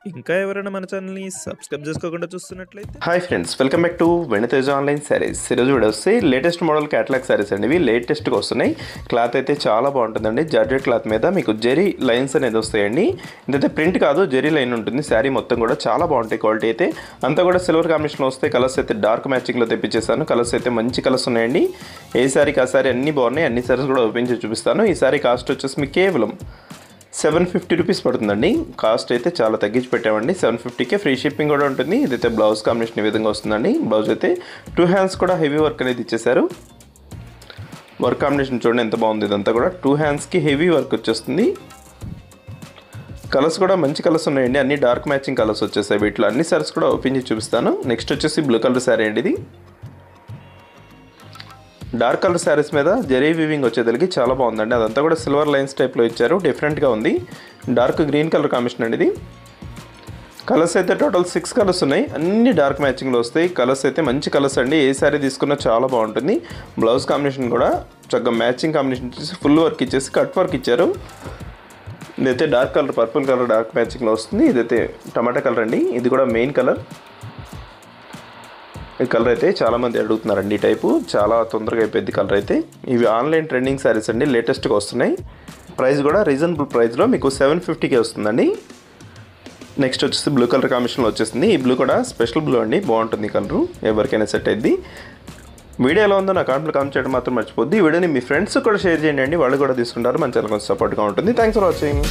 ఇంకా ఎవరైనా మన ఛానల్‌ని సబ్స్క్రైబ్ చేసుకోకుండా చూస్తున్నట్లయితే hi friends, welcome back to Veniteja online sarees. ఈరోజు వీడియో వస్తే లేటెస్ట్ మోడల్ క్యాటలాగ్ శారీస్ అండి. ఇవి లేటెస్ట్గా వస్తున్నాయి. క్లాత్ అయితే చాలా బాగుంటుందండి. జార్జెట్ క్లాత్ మీద మీకు జెరీ లైన్స్ అనేది వస్తాయండి. ఇదైతే ప్రింట్ కాదు, జెరీ లైన్ ఉంటుంది. శారీ మొత్తం కూడా చాలా బాగుంటాయి. క్వాలిటీ అయితే అంతా కూడా సిల్వర్ కాంబినేషన్లో వస్తాయి. కలర్స్ అయితే డార్క్ మ్యాచింగ్లో తెప్పించేసాను. కలర్స్ అయితే మంచి కలర్స్ ఉన్నాయండి. ఏ శారీకి ఆ శారీ అన్నీ బాగున్నాయి. అన్ని శారీస్ కూడా ఓపెన్ చేసి చూపిస్తాను. ఈ శారీ కాస్ట్ వచ్చేసి మీకు కేవలం 750 రూపీస్ పడుతుందండి. కాస్ట్ అయితే చాలా తగ్గించి పెట్టామండి. 750కే ఫ్రీ షిప్పింగ్ కూడా ఉంటుంది. ఇదైతే బ్లౌజ్ కాంబినేషన్ ఈ విధంగా వస్తుందండి. బ్లౌజ్ అయితే 2 హ్యాండ్స్ కూడా హెవీ వర్క్ అనేది ఇచ్చేసారు. వర్క్ కాంబినేషన్ చూడండి ఎంత బాగుంది. ఇదంతా కూడా 2 హ్యాండ్స్కి హెవీ వర్క్ వచ్చేస్తుంది. కలర్స్ కూడా మంచి కలర్స్ ఉన్నాయండి. అన్ని డార్క్ మ్యాచింగ్ కలర్స్ వచ్చేసాయి. వీటిలో అన్ని సారీస్ కూడా ఓపెన్ చేసి చూపిస్తాను. నెక్స్ట్ వచ్చేసి బ్లూ కలర్ శారీ అండి. ఇది డార్క్ కలర్ శారీస్ మీద జెరీ వీవింగ్ వచ్చేదలికి చాలా బాగుందండి. అదంతా కూడా సిల్వర్ లైన్స్ టైప్లో ఇచ్చారు. డిఫరెంట్గా ఉంది. డార్క్ గ్రీన్ కలర్ కాంబినేషన్ అండి. ఇది కలర్స్ అయితే టోటల్ 6 కలర్స్ ఉన్నాయి. అన్ని డార్క్ మ్యాచింగ్లో వస్తాయి. కలర్స్ అయితే మంచి కలర్స్ అండి. ఏ శారీ తీసుకున్నా చాలా బాగుంటుంది. బ్లౌజ్ కాంబినేషన్ కూడా చక్కగా మ్యాచింగ్ కాంబినేషన్ ఇచ్చేసి ఫుల్ వర్క్ ఇచ్చేసి కట్ వర్క్ ఇచ్చారు. ఇదైతే dark colour, purple colour dark మ్యాచింగ్లో వస్తుంది. ఇదైతే టమాటా కలర్ అండి. ఇది కూడా మెయిన్ కలర్. ఈ కలర్ అయితే చాలామంది అడుగుతున్నారండి. ఈ టైపు చాలా తొందరగా అయిపోయింది కలర్ అయితే. ఇవి ఆన్లైన్ ట్రెండింగ్ శారీస్ అండి. లేటెస్ట్గా వస్తున్నాయి. ప్రైస్ కూడా రీజనబుల్ ప్రైస్లో మీకు 750కే వస్తుందండి. నెక్స్ట్ వచ్చేసి బ్లూ కలర్ కాంబినేషన్లో వచ్చేసింది. ఈ బ్లూ కూడా స్పెషల్ బ్లూ అండి. బాగుంటుంది ఈ కలరు. ఎవరికైనా సెట్ అయింది. వీడియో ఎలా ఉందో నా కామెంట్లో కామెంట్ చేయడం మాత్రం మర్చిపోద్ది. ఈ వీడియోని మీ ఫ్రెండ్స్ కూడా షేర్ చేయండి. వాళ్ళు కూడా తీసుకుంటారు. మన ఛానల్ కొంచెం సపోర్ట్గా ఉంటుంది. Thanks for watching.